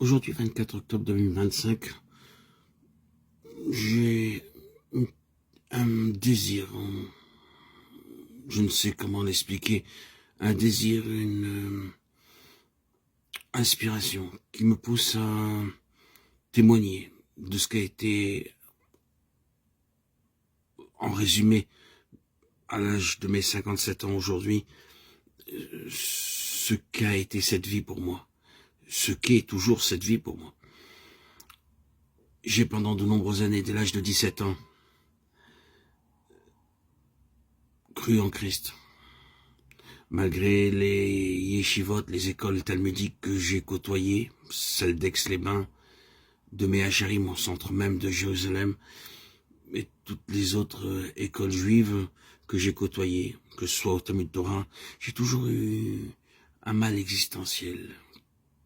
Aujourd'hui, 24 octobre 2025, j'ai un désir, je ne sais comment l'expliquer, un désir, une inspiration qui me pousse à témoigner de ce qu'a été, en résumé, à l'âge de mes 57 ans aujourd'hui, ce qu'a été cette vie pour moi, ce qu'est toujours cette vie pour moi. J'ai pendant de nombreuses années, dès l'âge de 17 ans, cru en Christ. Malgré les yeshivot, les écoles talmudiques que j'ai côtoyées, celles d'Aix-les-Bains, de Mehacharim, au centre même de Jérusalem, et toutes les autres écoles juives que j'ai côtoyées, que ce soit au Talmud Torah, j'ai toujours eu un mal existentiel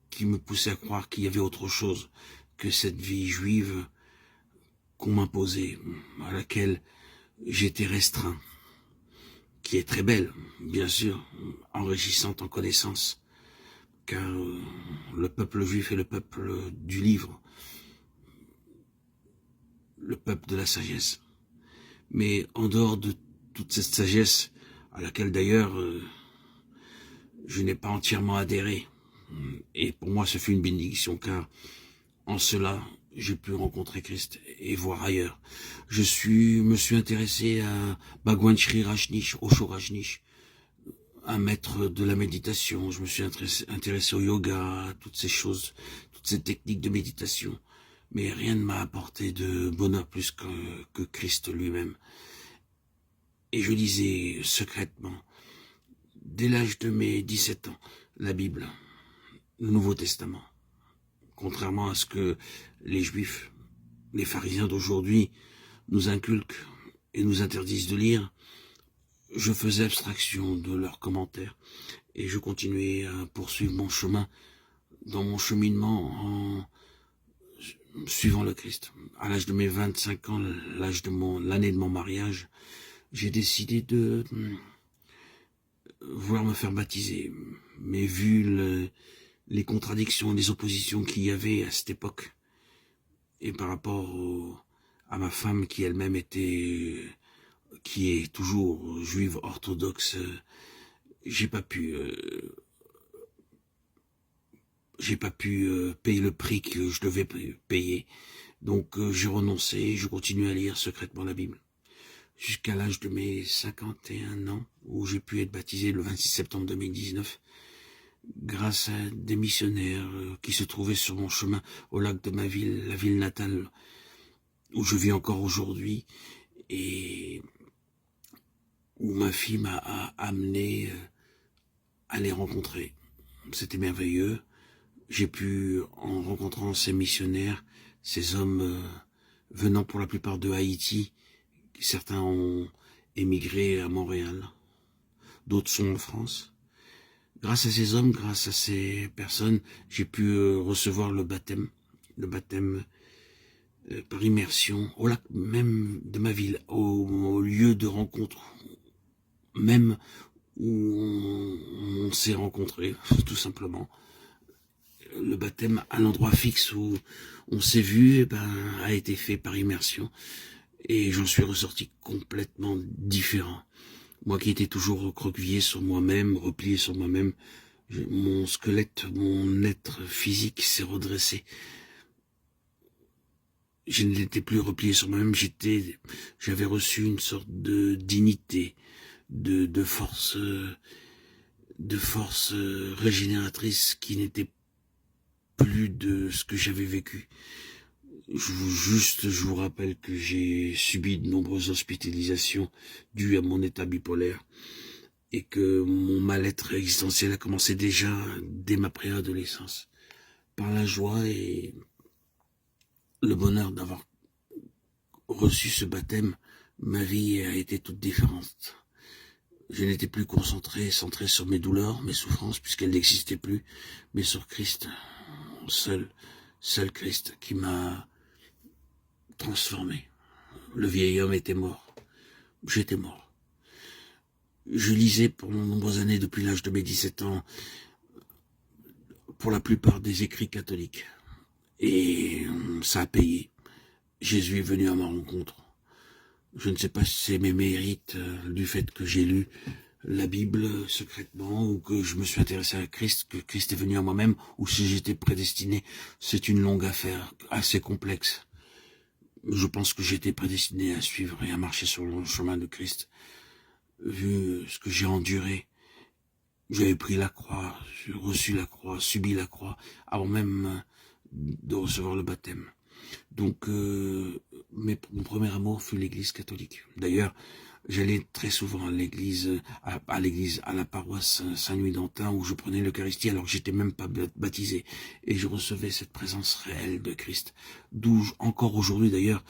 qui me poussait à croire qu'il y avait autre chose que cette vie juive qu'on m'imposait, à laquelle j'étais restreint, qui est très belle, bien sûr, enrichissante en connaissances, car le peuple juif est le peuple du livre, le peuple de la sagesse. Mais en dehors de toute cette sagesse, à laquelle d'ailleurs je n'ai pas entièrement adhéré, et pour moi ce fut une bénédiction, car en cela j'ai pu rencontrer Christ et voir ailleurs. Me suis intéressé à Bhagwan Sri Rajneesh, Osho Rajneesh, un maître de la méditation. Je me suis intéressé au yoga, à toutes ces choses, toutes ces techniques de méditation. Mais rien ne m'a apporté de bonheur plus que Christ lui-même. Et je lisais secrètement, dès l'âge de mes 17 ans, la Bible, le Nouveau Testament. Contrairement à ce que les Juifs, les pharisiens d'aujourd'hui nous inculquent et nous interdisent de lire, je faisais abstraction de leurs commentaires et je continuais à poursuivre mon chemin dans mon cheminement en suivant le Christ. À l'âge de mes 25 ans, l'année de mon mariage, j'ai décidé de vouloir me faire baptiser. Mais vu les contradictions et les oppositions qu'il y avait à cette époque, et par rapport à ma femme qui elle-même qui est toujours juive orthodoxe, j'ai pas pu payer le prix que je devais payer. Donc j'ai renoncé, je continue à lire secrètement la Bible. Jusqu'à l'âge de mes 51 ans, où j'ai pu être baptisé le 26 septembre 2019, grâce à des missionnaires qui se trouvaient sur mon chemin au lac de ma ville, la ville natale, où je vis encore aujourd'hui, et où ma fille m'a amené à les rencontrer. C'était merveilleux. J'ai pu, en rencontrant ces missionnaires, ces hommes venant pour la plupart de Haïti, certains ont émigré à Montréal, d'autres sont en France. Grâce à ces hommes, grâce à ces personnes, j'ai pu recevoir le baptême par immersion, au lac même de ma ville, au lieu de rencontre, même où on s'est rencontrés, tout simplement. Le baptême à l'endroit fixe où on s'est vu, a été fait par immersion. Et j'en suis ressorti complètement différent. Moi qui étais toujours recroquevillé sur moi-même, replié sur moi-même, mon squelette, mon être physique s'est redressé. Je n'étais plus replié sur moi-même, j'avais reçu une sorte de dignité, de force régénératrice qui n'était plus de ce que j'avais vécu. Je vous rappelle que j'ai subi de nombreuses hospitalisations dues à mon état bipolaire et que mon mal-être existentiel a commencé déjà dès ma préadolescence. Par la joie et le bonheur d'avoir reçu ce baptême, ma vie a été toute différente. Je n'étais plus centré sur mes douleurs, mes souffrances, puisqu'elles n'existaient plus, mais sur Christ, seul Christ qui m'a transformé. Le vieil homme était mort. J'étais mort. Je lisais pendant de nombreuses années, depuis l'âge de mes 17 ans, pour la plupart des écrits catholiques. Et ça a payé. Jésus est venu à ma rencontre. Je ne sais pas si c'est mes mérites du fait que j'ai lu la Bible secrètement ou que je me suis intéressé à Christ, que Christ est venu à moi-même, ou si j'étais prédestiné. C'est une longue affaire, assez complexe. Je pense que j'étais prédestiné à suivre et à marcher sur le chemin de Christ. Vu ce que j'ai enduré, j'avais pris la croix, j'ai reçu la croix, subi la croix, avant même de recevoir le baptême. Donc, mon premier amour fut l'église catholique. D'ailleurs, j'allais très souvent à l'église, à la paroisse Saint-Louis-d'Antin, où je prenais l'Eucharistie alors que j'étais même pas baptisé. Et je recevais cette présence réelle de Christ. D'où, encore aujourd'hui d'ailleurs,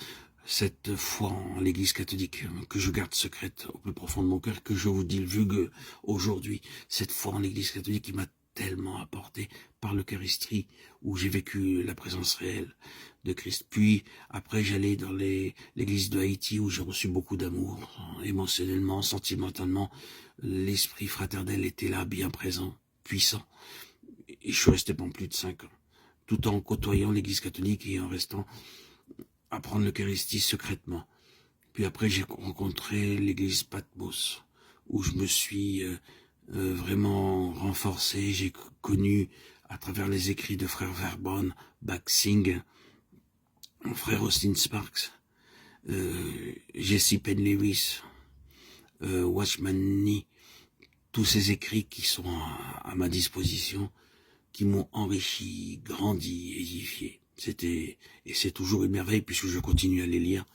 cette foi en l'église catholique, que je garde secrète au plus profond de mon cœur, que je vous divulgue aujourd'hui. Cette foi en l'église catholique qui m'a tellement apporté par l'Eucharistie, où j'ai vécu la présence réelle de Christ. Puis, après, j'allais dans l'église de Haïti, où j'ai reçu beaucoup d'amour, émotionnellement, sentimentalement. L'esprit fraternel était là, bien présent, puissant. Et je suis resté pendant plus de 5 ans, tout en côtoyant l'église catholique et en restant à prendre l'Eucharistie secrètement. Puis après, j'ai rencontré l'église Patmos, où je me suis vraiment renforcé. J'ai connu, à travers les écrits de frère Verboen, Baksing, frère Austin Sparks, Jesse Penn Lewis, Watchman Nee, tous ces écrits qui sont à ma disposition, qui m'ont enrichi, grandi, édifié. Et c'est toujours une merveille puisque je continue à les lire.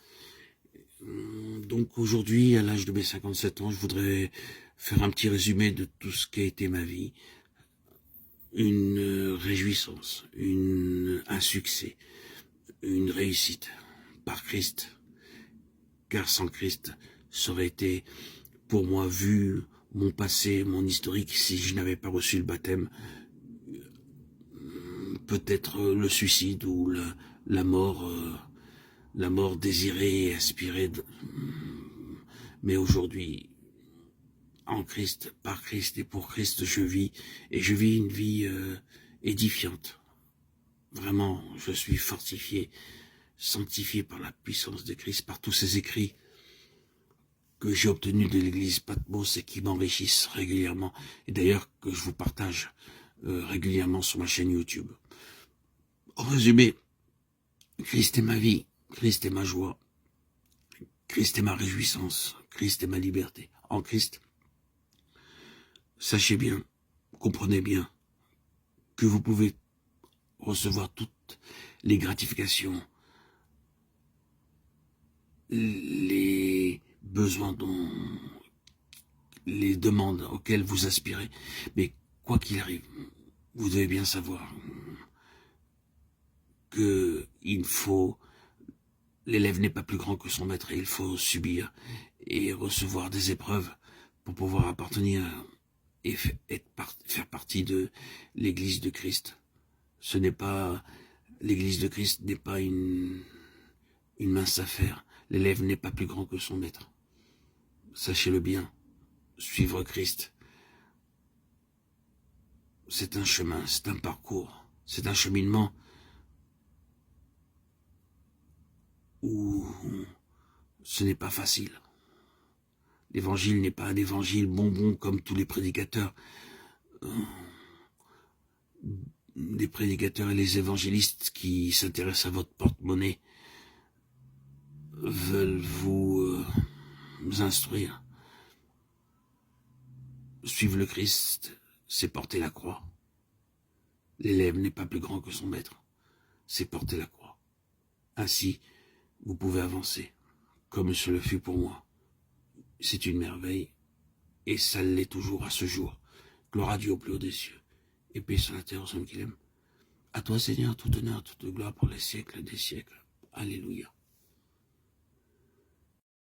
Donc aujourd'hui, à l'âge de mes 57 ans, je voudrais faire un petit résumé de tout ce qu'a été ma vie. Une réjouissance, un succès, une réussite par Christ. Car sans Christ, ça aurait été, pour moi, vu mon passé, mon historique, si je n'avais pas reçu le baptême, peut-être le suicide ou la mort désirée et aspirée. Mais aujourd'hui, en Christ, par Christ et pour Christ, je vis une vie édifiante. Vraiment, je suis fortifié, sanctifié par la puissance de Christ, par tous ces écrits que j'ai obtenus de l'église Patmos et qui m'enrichissent régulièrement, et d'ailleurs que je vous partage régulièrement sur ma chaîne YouTube. En résumé, Christ est ma vie, Christ est ma joie, Christ est ma réjouissance, Christ est ma liberté. En Christ, sachez bien, comprenez bien, que vous pouvez recevoir toutes les gratifications, les besoins les demandes auxquelles vous aspirez. Mais quoi qu'il arrive, vous devez bien savoir que l'élève n'est pas plus grand que son maître et il faut subir et recevoir des épreuves pour pouvoir appartenir et faire partie de l'église de Christ. L'église de Christ n'est pas une mince affaire. L'élève n'est pas plus grand que son maître. Sachez-le bien, suivre Christ, c'est un chemin, c'est un parcours, c'est un cheminement où ce n'est pas facile. L'évangile n'est pas un évangile bonbon comme tous les prédicateurs. Les prédicateurs et les évangélistes qui s'intéressent à votre porte-monnaie veulent vous instruire. Suivre le Christ, c'est porter la croix. L'élève n'est pas plus grand que son maître, c'est porter la croix. Ainsi, vous pouvez avancer, comme ce le fut pour moi. C'est une merveille, et ça l'est toujours à ce jour. Gloire à Dieu au plus haut des cieux, et paix sur la terre aux hommes qu'il aime. À toi, Seigneur, tout honneur, toute gloire pour les siècles des siècles. Alléluia.